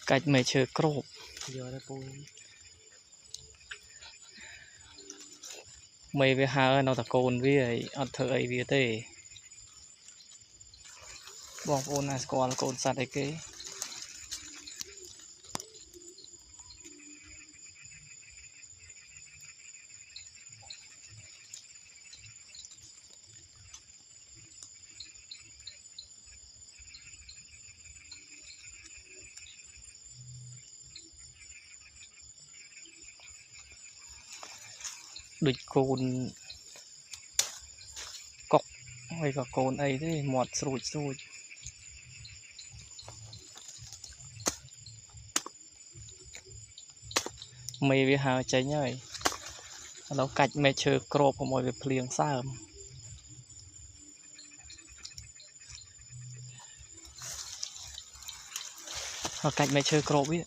cách mày chơi crop giờ đây cô mày về hà nó ta cồn với ở thời với tê bong ôn là còn cồn sạt đấy cái địch cồn cọc hay là cồn ấy thế mọt sụt mày về hà cháy nhơi nó cách mày chơi crop của mọi việc liền sao nó cách mày chơi crop ấy